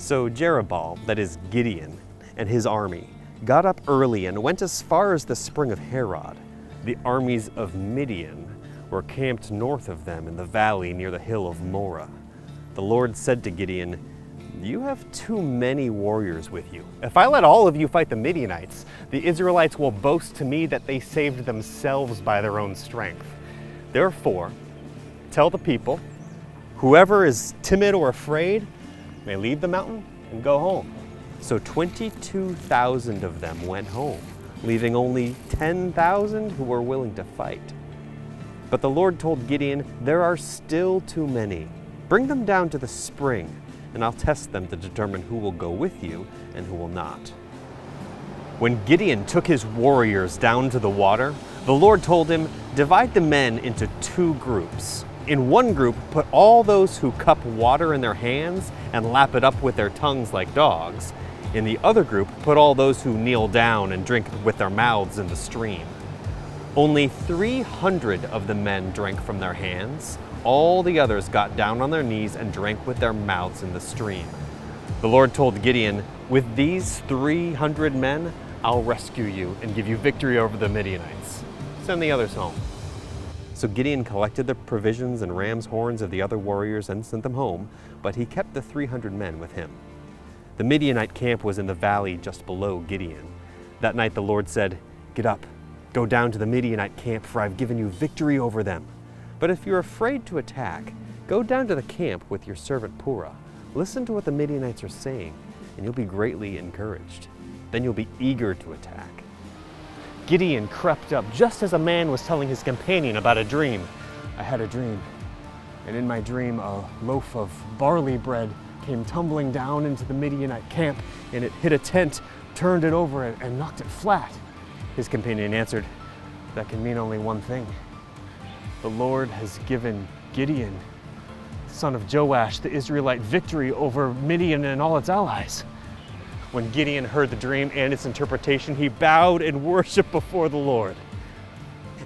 So Jerubbaal, that is Gideon, and his army got up early and went as far as the spring of Harod. The armies of Midian were camped north of them in the valley near the hill of Moreh. The Lord said to Gideon, "You have too many warriors with you. If I let all of you fight the Midianites, the Israelites will boast to me that they saved themselves by their own strength. Therefore, tell the people, whoever is timid or afraid may leave the mountain and go home." So 22,000 of them went home, leaving only 10,000 who were willing to fight. But the Lord told Gideon, "There are still too many. Bring them down to the spring, and I'll test them to determine who will go with you and who will not." When Gideon took his warriors down to the water, the Lord told him, "Divide the men into 2 groups. In one group, put all those who cup water in their hands and lap it up with their tongues like dogs. In the other group, put all those who kneel down and drink with their mouths in the stream." Only 300 of the men drank from their hands. All the others got down on their knees and drank with their mouths in the stream. The Lord told Gideon, "With these 300 men, I'll rescue you and give you victory over the Midianites. Send the others home." So Gideon collected the provisions and ram's horns of the other warriors and sent them home, but he kept the 300 men with him. The Midianite camp was in the valley just below Gideon. That night the Lord said, "Get up, go down to the Midianite camp, for I've given you victory over them. But if you're afraid to attack, go down to the camp with your servant Purah. Listen to what the Midianites are saying, and you'll be greatly encouraged. Then you'll be eager to attack." Gideon crept up just as a man was telling his companion about a dream. "I had a dream, and in my dream a loaf of barley bread came tumbling down into the Midianite camp, and it hit a tent, turned it over, and knocked it flat." His companion answered, "That can mean only one thing. The Lord has given Gideon, son of Joash, the Israelite, victory over Midian and all its allies." When Gideon heard the dream and its interpretation, he bowed and worshiped before the Lord.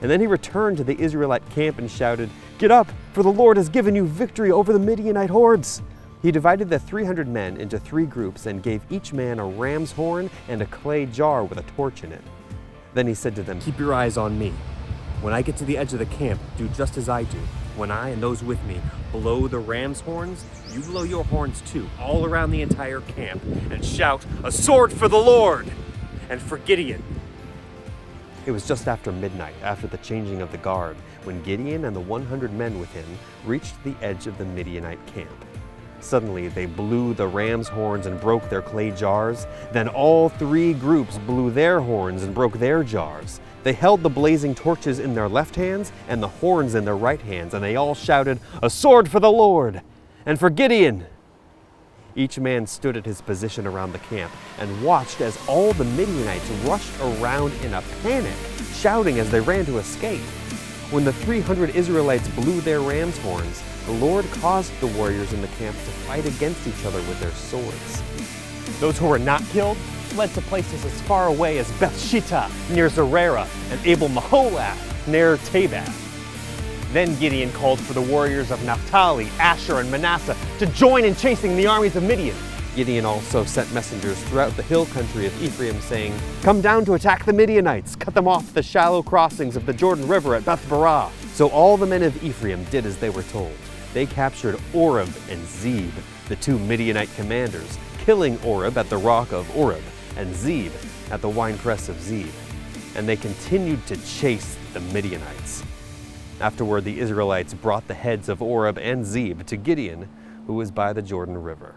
And then he returned to the Israelite camp and shouted, "Get up, for the Lord has given you victory over the Midianite hordes." He divided the 300 men into 3 groups and gave each man a ram's horn and a clay jar with a torch in it. Then he said to them, "Keep your eyes on me. When I get to the edge of the camp, do just as I do. When I and those with me blow the ram's horns, you blow your horns too, all around the entire camp, and shout, 'A sword for the Lord and for Gideon.'" It was just after midnight, after the changing of the guard, when Gideon and the 100 men with him reached the edge of the Midianite camp. Suddenly they blew the ram's horns and broke their clay jars. Then all 3 groups blew their horns and broke their jars. They held the blazing torches in their left hands and the horns in their right hands, and they all shouted, "A sword for the Lord and for Gideon!" Each man stood at his position around the camp and watched as all the Midianites rushed around in a panic, shouting as they ran to escape. When the 300 Israelites blew their ram's horns, the Lord caused the warriors in the camp to fight against each other with their swords. Those who were not killed fled to places as far away as Beth-shittah near Zererah and Abel-Maholath near Tabath. Then Gideon called for the warriors of Naphtali, Asher, and Manasseh to join in chasing the armies of Midian. Gideon also sent messengers throughout the hill country of Ephraim, saying, "Come down to attack the Midianites, cut them off the shallow crossings of the Jordan River at Beth-barah." So all the men of Ephraim did as they were told. They captured Oreb and Zeb, the 2 Midianite commanders, killing Oreb at the rock of Oreb and Zeb at the winepress of Zeb. And they continued to chase the Midianites. Afterward, the Israelites brought the heads of Oreb and Zeb to Gideon, who was by the Jordan River.